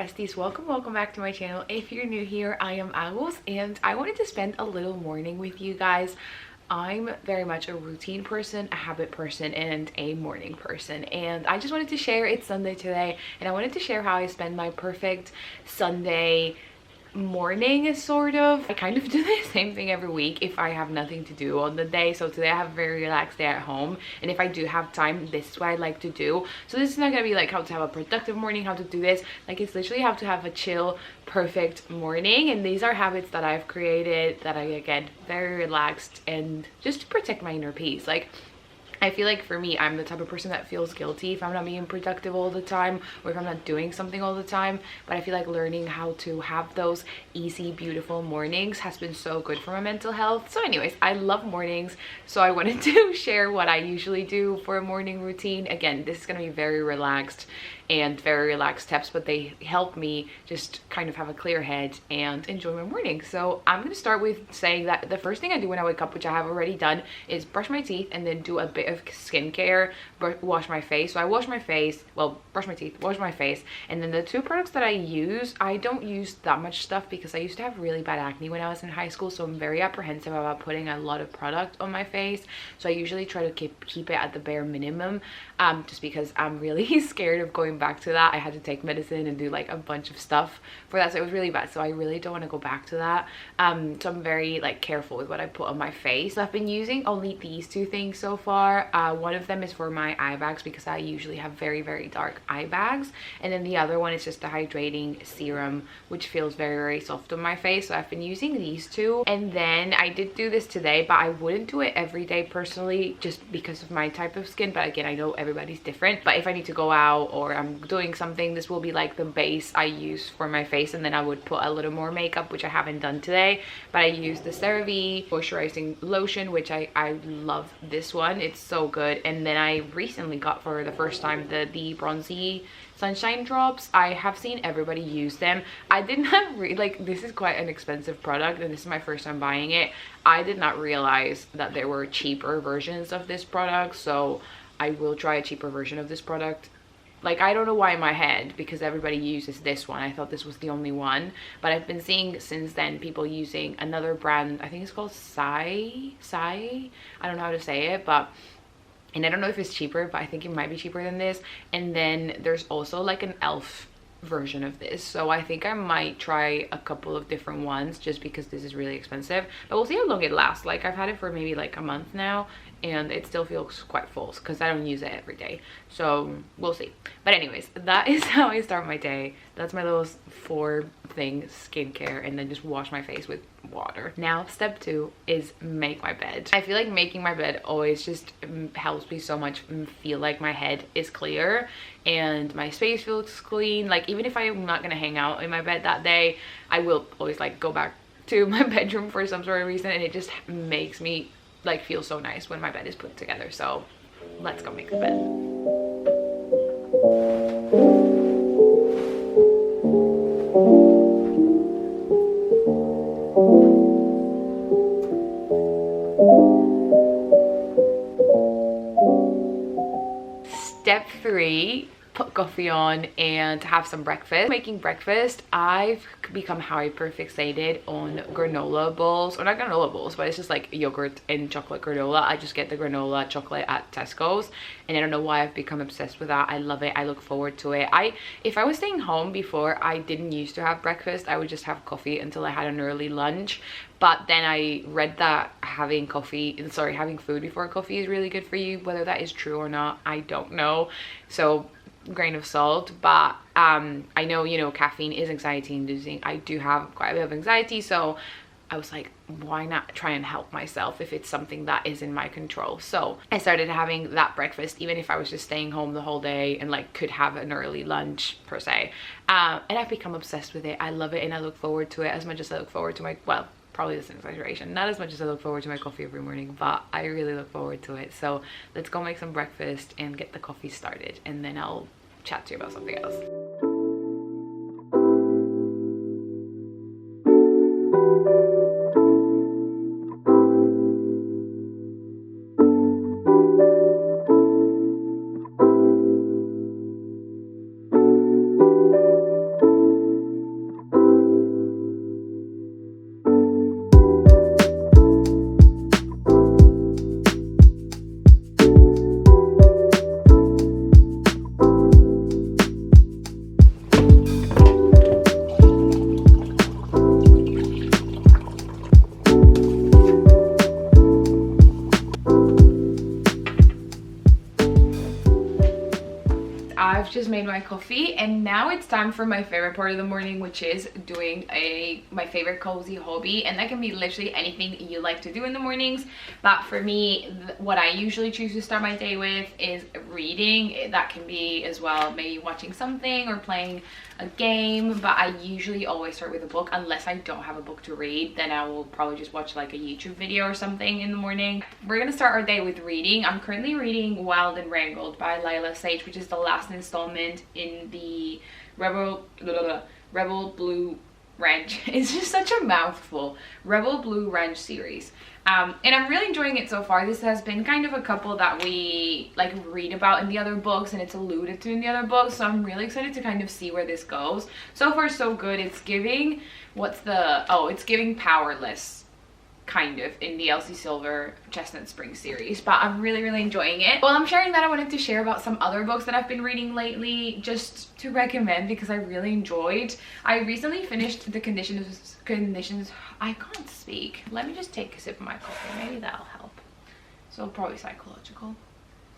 besties, welcome back to my channel. If you're new here, I am Agus and I wanted to spend a little morning with you guys. I'm very much a routine person, a habit person, and a morning person, and I just wanted to share. It's Sunday today and I wanted to share how I spend my perfect Sunday morning. Sort of, I kind of do the same thing every week if I have nothing to do on the day. So today I have a very relaxed day at home, and if I do have time, this is what I like to do. So this is not gonna be like how to have a productive morning, how to do this. Like, it's literally how to have a chill, perfect morning. And these are habits that I've created that I, again, very relaxed and just to protect my inner peace. Like, I feel like for me, I'm the type of person that feels guilty if I'm not being productive all the time, or if I'm not doing something all the time. But I feel like learning how to have those easy, beautiful mornings has been so good for my mental health. So anyways, I love mornings, so I wanted to share what I usually do for a morning routine. Again, this is going to be very relaxed and very relaxed steps, but they help me just kind of have a clear head and enjoy my morning. So I'm going to start with saying that the first thing I do when I wake up, which I have already done, is brush my teeth and then do a bit of skincare, wash my face. So I wash my face, well, brush my teeth, wash my face, and then the two products that I use, I don't use that much stuff because I used to have really bad acne when I was in high school, so I'm very apprehensive about putting a lot of product on my face. So I usually try to keep it at the bare minimum, just because I'm really scared of going back to that. I had to take medicine and do like a bunch of stuff for that, so it was really bad. So I really don't want to go back to that. So I'm very like careful with what I put on my face. So I've been using only these two things so far. One of them is for my eye bags because I usually have very dark eye bags, and then the other one is just a hydrating serum which feels very soft on my face. So I've been using these two, and then I did do this today, but I wouldn't do it every day personally just because of my type of skin. But again, I know everybody's different, but if I need to go out or I'm doing something, this will be like the base I use for my face, and then I would put a little more makeup, which I haven't done today. But I use the CeraVe moisturizing lotion, which I love this one. It's so good. And then I recently got for the first time the Bronzy Sunshine drops. I have seen everybody use them. I did not like, this is quite an expensive product and this is my first time buying it. I did not realize that there were cheaper versions of this product, so I will try a cheaper version of this product. Like, I don't know why in my head, because everybody uses this one, I thought this was the only one, but I've been seeing since then people using another brand. I think it's called Sai, I don't know how to say it, but, and I don't know if it's cheaper, but I think it might be cheaper than this. And then there's also like an elf version of this, so I think I might try a couple of different ones just because this is really expensive. But we'll see how long it lasts. Like, I've had it for maybe like a month now and it still feels quite full because I don't use it every day, so we'll see. But anyways, that is how I start my day. That's my little 4 things: skincare, and then just wash my face with water. Now step 2 is make my bed. I feel like making my bed always just helps me so much feel like my head is clear and my space feels clean. Like, even if I'm not gonna hang out in my bed that day, I will always like go back to my bedroom for some sort of reason, and it just makes me like feel so nice when my bed is put together. So let's go make the bed. Step 3, put coffee on and have some breakfast. Making breakfast, I've become hyper fixated on granola bowls, or not granola bowls, but it's just like yogurt and chocolate granola. I just get the granola chocolate at Tesco's, and I don't know why I've become obsessed with that. I love it. I look forward to it. If I was staying home before, I didn't used to have breakfast. I would just have coffee until I had an early lunch. But then I read that having food before coffee is really good for you. Whether that is true or not, I don't know. So grain of salt. But I know, you know, caffeine is anxiety inducing. I do have quite a bit of anxiety, so I was like, why not try and help myself if it's something that is in my control? So I started having that breakfast, even if I was just staying home the whole day and like could have an early lunch per se. And I've become obsessed with it. I love it, and I look forward to it as much as I look forward to my, well, probably this is an exaggeration, not as much as I look forward to my coffee every morning, but I really look forward to it. So let's go make some breakfast and get the coffee started, and then I'll chat to you about something else. I've just made my coffee and now it's time for my favorite part of the morning, which is doing my favorite cozy hobby. And that can be literally anything you like to do in the mornings, but for me, what I usually choose to start my day with is reading. That can be as well maybe watching something or playing a game, but I usually always start with a book. Unless I don't have a book to read, then I will probably just watch like a YouTube video or something in the morning. We're gonna start our day with reading. I'm currently reading Wild and Wrangled by Lila Sage, which is the last installment in the Rebel Blue Ranch. It's just such a mouthful. Rebel Blue Ranch series. And I'm really enjoying it so far. This has been kind of a couple that we like read about in the other books and it's alluded to in the other books, so I'm really excited to kind of see where this goes. So far so good. It's giving, it's giving Powerless kind of in the Elsie Silver Chestnut Spring series, but I'm really enjoying it. While I'm sharing that, I wanted to share about some other books that I've been reading lately, just to recommend because I really enjoyed. I recently finished the conditions I can't speak. Let me just take a sip of my coffee, maybe that'll help. So probably psychological.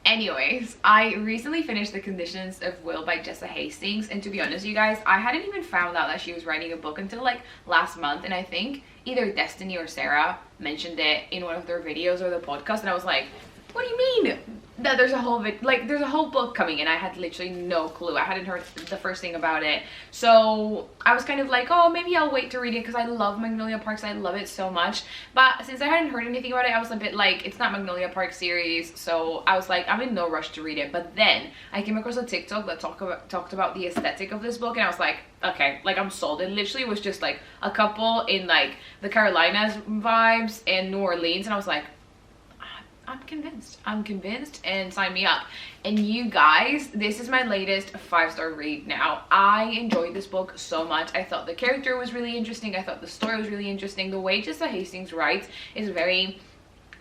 Anyways, I recently finished The Conditions of Will by Jessa Hastings, and to be honest, you guys, I hadn't even found out that she was writing a book until like last month, and I think either Destiny or Sarah mentioned it in one of their videos or the podcast, and I was like, what do you mean that there's a whole book coming? And I had literally no clue. I hadn't heard the first thing about it, so I was kind of like, oh, maybe I'll wait to read it because I love Magnolia Parks. I love it so much, but since I hadn't heard anything about it, I was a bit like, it's not Magnolia Park series, so I was like, I'm in no rush to read it. But then I came across a TikTok that talked about the aesthetic of this book, and I was like, okay, like I'm sold. It literally was just like a couple in like the Carolinas vibes and New Orleans, and I was like, I'm convinced, and sign me up. And you guys, this is my latest 5-star read now. I enjoyed this book so much. I thought the character was really interesting. I thought the story was really interesting. The way Jessa Hastings writes is very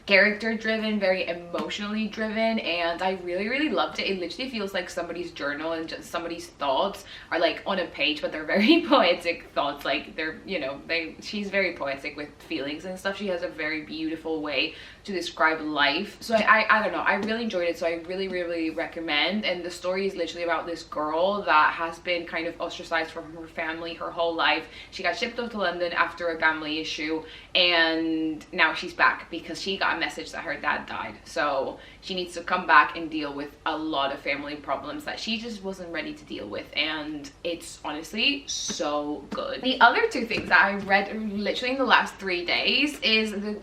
character driven, very emotionally driven, and I really loved it. It literally feels like somebody's journal and just somebody's thoughts are like on a page, but they're very poetic thoughts. Like they're, you know, she's very poetic with feelings and stuff. She has a very beautiful way to describe life. So I don't know, I really enjoyed it, so I really recommend. And the story is literally about this girl that has been kind of ostracized from her family her whole life. She got shipped off to London after a family issue, and now she's back because she got a message that her dad died, so she needs to come back and deal with a lot of family problems that she just wasn't ready to deal with, and it's honestly so good. The other two things that I read literally in the last 3 days is the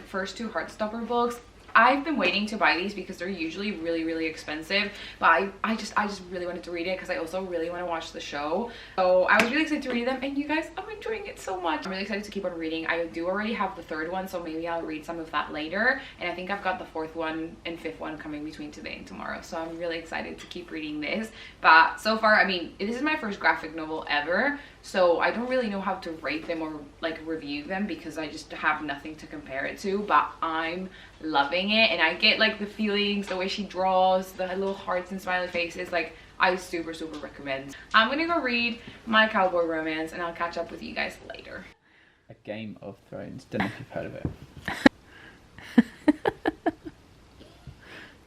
first two Heartstopper books. I've been waiting to buy these because they're usually really expensive, but I just really wanted to read it because I also really want to watch the show. So I was really excited to read them, and you guys, I'm enjoying it so much. I'm really excited to keep on reading. I do already have the third one, so maybe I'll read some of that later, and I think I've got the fourth one and fifth one coming between today and tomorrow, so I'm really excited to keep reading this. But so far, I mean, this is my first graphic novel ever, so I don't really know how to rate them or like review them because I just have nothing to compare it to, but I'm loving it, and I get like the feelings, the way she draws, the little hearts and smiley faces. Like, I super recommend. I'm gonna go read my cowboy romance, and I'll catch up with you guys later. A Game of Thrones. Don't know if you've heard of it.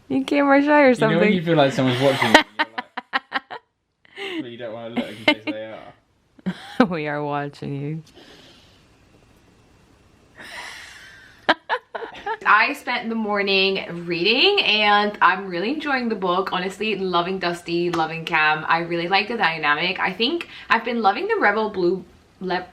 You camera shy or something? You know when you feel like someone's watching you, and you're like, but you don't want to look in case they are. We are watching you. I spent the morning reading, and I'm really enjoying the book. Honestly, loving Dusty, loving Cam. I really like the dynamic. I think I've been loving the Rebel Blue Ranch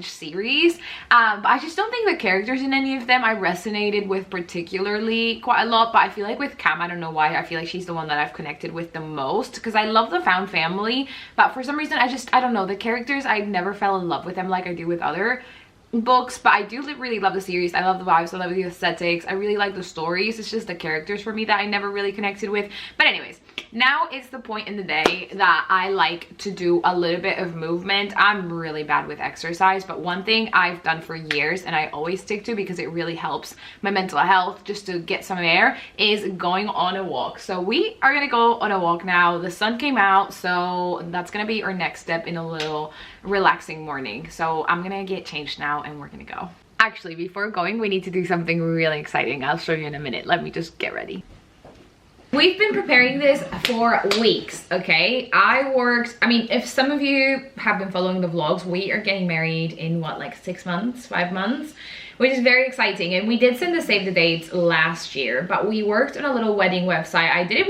series, but I just don't think the characters in any of them I resonated with particularly quite a lot. But I feel like with Cam, I don't know why, I feel like she's the one that I've connected with the most because I love the found family, but for some reason I don't know, the characters, I never fell in love with them like I do with other books. But I do really love the series. I love the vibes, I love the aesthetics, I really like the stories. It's just the characters for me that I never really connected with. But anyways, now it's the point in the day that I like to do a little bit of movement. I'm really bad with exercise, but one thing I've done for years and I always stick to because it really helps my mental health just to get some air is going on a walk. So we are gonna go on a walk now. The sun came out, so that's gonna be our next step in a little relaxing morning. So I'm gonna get changed now and we're gonna go. Actually, before going, we need to do something really exciting. I'll show you in a minute. Let me just get ready. We've been preparing this for weeks, okay? I mean, if some of you have been following the vlogs, we are getting married in what, like 6 months, 5 months? Which is very exciting. And we did send the save the dates last year, but we worked on a little wedding website. I did it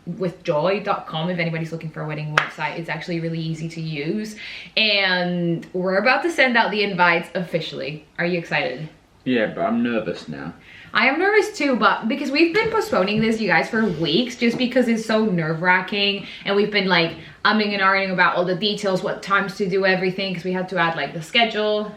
with joy.com. If anybody's looking for a wedding website, it's actually really easy to use. And we're about to send out the invites officially. Are you excited? Yeah, but I'm nervous now. I am nervous too, but because we've been postponing this, you guys, for weeks, just because it's so nerve-wracking, and we've been like umming and ahhing about all the details, what times to do everything, because we had to add like the schedule.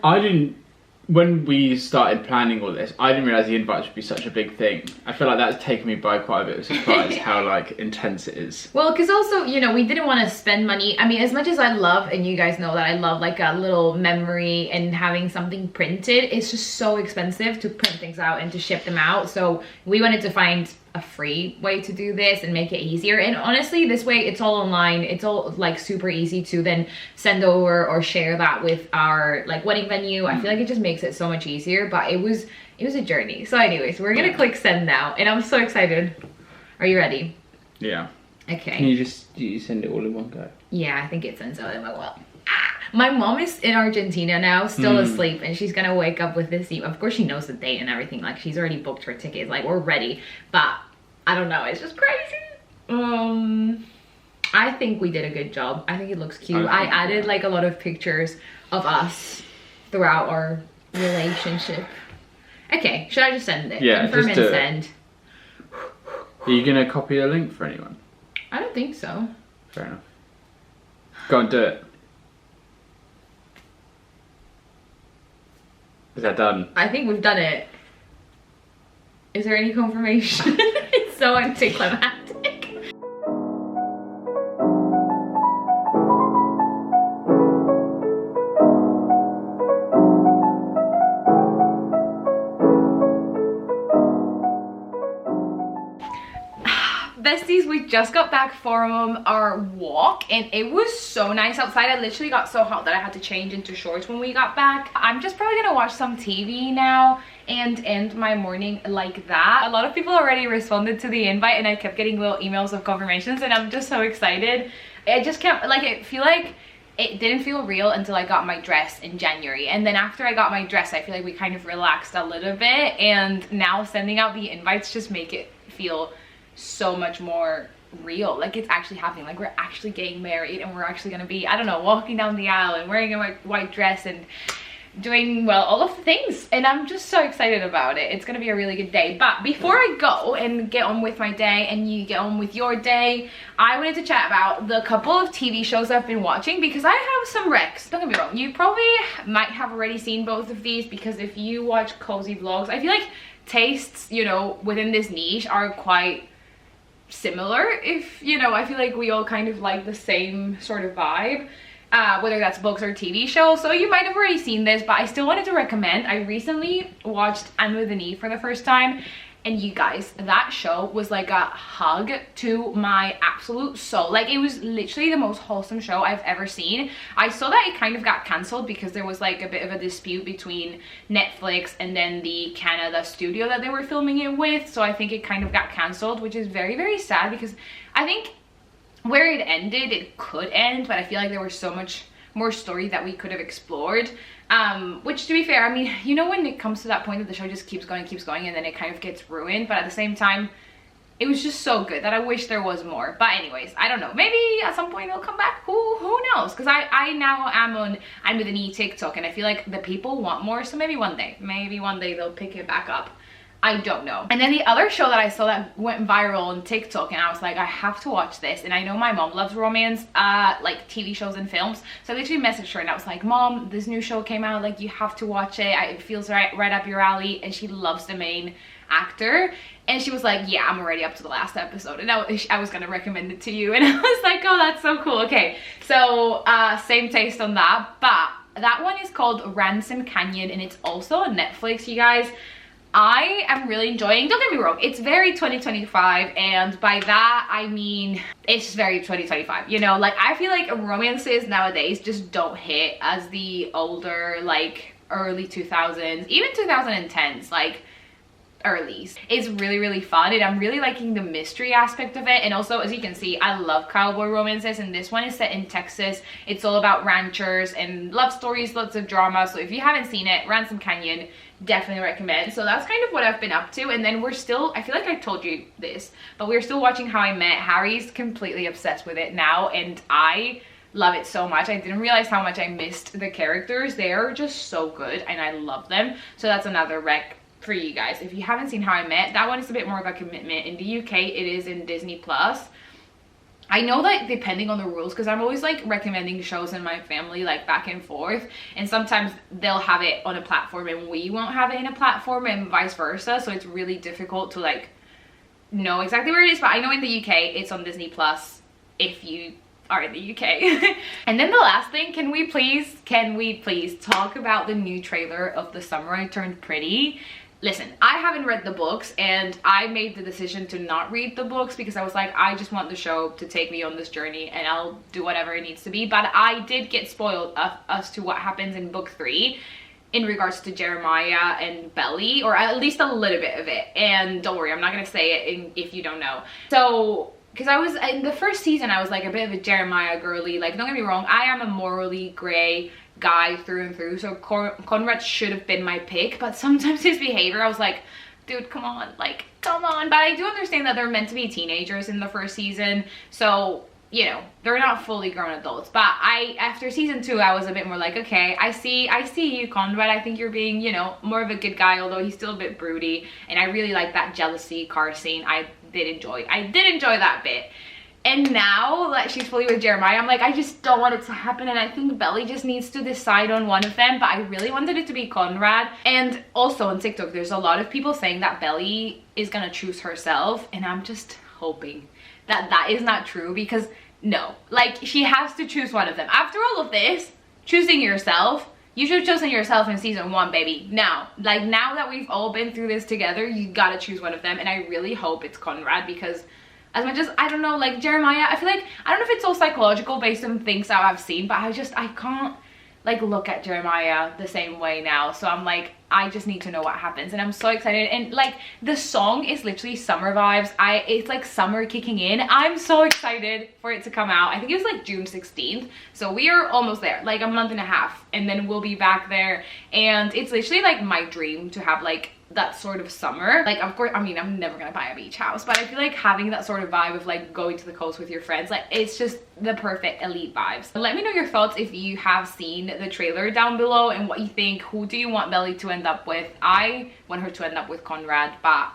When we started planning all this, I didn't realise the invites would be such a big thing. I feel like that's taken me by quite a bit of surprise how like intense it is. Well, because also, you know, we didn't want to spend money. I mean, as much as I love, and you guys know that I love like a little memory and having something printed, it's just so expensive to print things out and to ship them out. So we wanted to find a free way to do this and make it easier. And honestly, this way it's all online. It's all like super easy to then send over or share that with our like wedding venue. I feel like it just makes it so much easier, but it was a journey. So anyways, we're gonna click send now, and I'm so excited. Are you ready? Yeah. Okay. Can you send it all in one go? Yeah, I think it sends out in my well. My mom is in Argentina now, still asleep, and she's gonna wake up with this email. Of course, she knows the date and everything. Like, she's already booked her tickets. Like, we're ready. But I don't know. It's just crazy. I think we did a good job. I think it looks cute. I added like a lot of pictures of us throughout our relationship. Okay, should I just send it? Yeah, confirm just and send. Are you gonna copy a link for anyone? I don't think so. Fair enough. Go and do it. Is that done? I think we've done it. Is there any confirmation? It's so anticlimactic. Besties, we just got back from our walk and it was so nice outside. I literally got so hot that I had to change into shorts when we got back. I'm just probably gonna watch some TV now and end my morning like that. A lot of people already responded to the invite and I kept getting little emails of confirmations, and I'm just so excited. I just can't, like, it didn't feel real until I got my dress in January, and then after I got my dress I feel like we kind of relaxed a little bit, and now sending out the invites just make it feel so much more real. Like, it's actually happening. Like, we're actually getting married and we're actually gonna be, I don't know, walking down the aisle and wearing a white dress and doing, well, all of the things, and I'm just so excited about it. It's gonna be a really good day. But before I go and get on with my day and you get on with your day, I wanted to chat about the couple of TV shows I've been watching, because I have some recs. Don't get me wrong, you probably might have already seen both of these, because if you watch cozy vlogs, I feel like tastes, you know, within this niche are quite similar. If, you know, I feel like we all kind of like the same sort of vibe, whether that's books or TV shows. So you might have already seen this, but I still wanted to recommend. I recently watched Anne with an E for the first time, and you guys, that show was like a hug to my absolute soul. Like, it was literally the most wholesome show I've ever seen. I saw that it kind of got cancelled because there was like a bit of a dispute between Netflix and then the Canada studio that they were filming it with. So I think it kind of got cancelled, which is very, very sad, because I think where it ended, it could end, but I feel like there was so much more story that we could have explored. Which, to be fair, I mean, you know, when it comes to that point that the show just keeps going and then it kind of gets ruined, but at the same time, it was just so good that I wish there was more. But anyways, I don't know, maybe at some point it'll come back. Who knows? Because I now am on I'm with an E TikTok, and I feel like the people want more, so maybe one day they'll pick it back up. I don't know. And then the other show that I saw that went viral on TikTok, and I was like, I have to watch this. And I know my mom loves romance, like TV shows and films. So I literally messaged her and I was like, Mom, this new show came out, like, you have to watch it. It feels right up your alley. And she loves the main actor. And she was like, yeah, I'm already up to the last episode. And I was gonna recommend it to you. And I was like, oh, that's so cool. Okay, so same taste on that. But that one is called Ransom Canyon, and it's also on Netflix, you guys. I am really enjoying, don't get me wrong, it's very 2025, and by that I mean it's very 2025, you know? Like, I feel like romances nowadays just don't hit as the older, like, early 2000s, even 2010s. Like, earlies. It's really, really fun, and I'm really liking the mystery aspect of it. And also, as you can see, I love cowboy romances, and this one is set in Texas. It's all about ranchers and love stories, lots of drama. So if you haven't seen it, Ransom Canyon, definitely recommend. So that's kind of what I've been up to. And then we're still, I feel like I told you this, but we're still watching How I Met. Harry's completely obsessed with it now, and I love it so much. I didn't realize how much I missed the characters. They're just so good, and I love them. So that's another rec for you guys. If you haven't seen How I Met, that one is a bit more of a commitment. In the UK, it is in Disney Plus. I know that depending on the rules, because I'm always like recommending shows in my family like back and forth, and sometimes they'll have it on a platform and we won't have it in a platform, and vice versa. So it's really difficult to like know exactly where it is, but I know in the UK it's on Disney Plus if you are in the UK. And then the last thing, can we please talk about the new trailer of The Summer I Turned Pretty? Listen, I haven't read the books, and I made the decision to not read the books because I was like, I just want the show to take me on this journey, and I'll do whatever it needs to be. But I did get spoiled as to what happens in book 3 in regards to Jeremiah and Belly, or at least a little bit of it. And don't worry, I'm not gonna say it if you don't know. So, because I was in the first season, I was like a bit of a Jeremiah girly. Like, don't get me wrong, I am a morally gray guy through and through, so Conrad should have been my pick, but sometimes his behavior, I was like, dude, come on, like, come on. But I do understand that they're meant to be teenagers in the first season, so, you know, they're not fully grown adults. But after season 2, I was a bit more like, okay, I see you, Conrad. I think you're being, you know, more of a good guy, although he's still a bit broody, and I really like that jealousy car scene. I did enjoy that bit. And now that she's fully with Jeremiah, I'm like, I just don't want it to happen, and I think Belly just needs to decide on one of them. But I really wanted it to be Conrad. And also on TikTok, there's a lot of people saying that Belly is gonna choose herself, and I'm just hoping that that is not true, because no, like, she has to choose one of them. After all of this, choosing yourself, you should have chosen yourself in season 1, baby. Now, like, now that we've all been through this together, you gotta choose one of them, and I really hope it's Conrad, because as much as, I don't know, like, Jeremiah, I feel like, I don't know if it's all psychological based on things that I've seen, but I can't, like, look at Jeremiah the same way now. So I'm like, I just need to know what happens, and I'm so excited. And like, the song is literally summer vibes. It's like summer kicking in. I'm so excited for it to come out. I think it was like June 16th, so we are almost there, like a month and a half, and then we'll be back there. And it's literally like my dream to have like that sort of summer. Like, of course, I mean, I'm never gonna buy a beach house, but I feel like having that sort of vibe of like going to the coast with your friends, like, it's just the perfect elite vibes. Let me know your thoughts if you have seen the trailer down below, and what you think. Who do you want Belly to end up with? I want her to end up with Conrad, but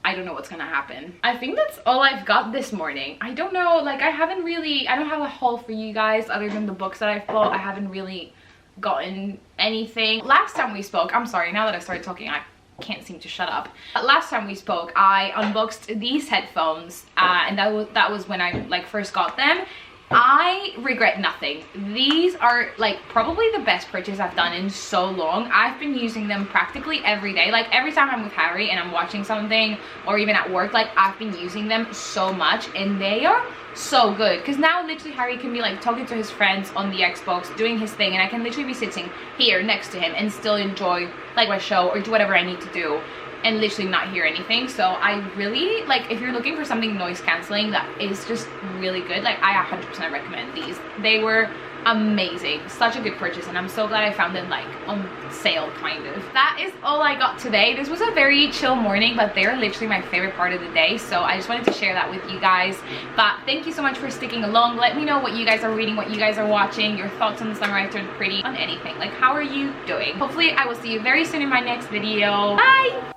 I don't know what's gonna happen. I think that's all I've got this morning. I don't know, like, I don't have a haul for you guys other than the books that I've bought. I haven't really gotten anything. Last time we spoke, I'm sorry, now that I started talking, I can't seem to shut up. Last time we spoke, I unboxed these headphones, and that was when I like first got them. I regret nothing. These are like probably the best purchase I've done in so long. I've been using them practically every day. Like, every time I'm with Harry and I'm watching something, or even at work, like, I've been using them so much, and they are so good, because now literally Harry can be like talking to his friends on the Xbox, doing his thing, and I can literally be sitting here next to him and still enjoy like my show or do whatever I need to do, and literally not hear anything. So I really, like, if you're looking for something noise cancelling that is just really good, like, I 100% recommend these. They were amazing, such a good purchase, and I'm so glad I found them like on sale, kind of. That is all I got today. This was a very chill morning, but they're literally my favorite part of the day, so I just wanted to share that with you guys. But thank you so much for sticking along. Let me know what you guys are reading, what you guys are watching, your thoughts on The Summer I Turned Pretty, on anything. Like, how are you doing? Hopefully I will see you very soon in my next video. Bye.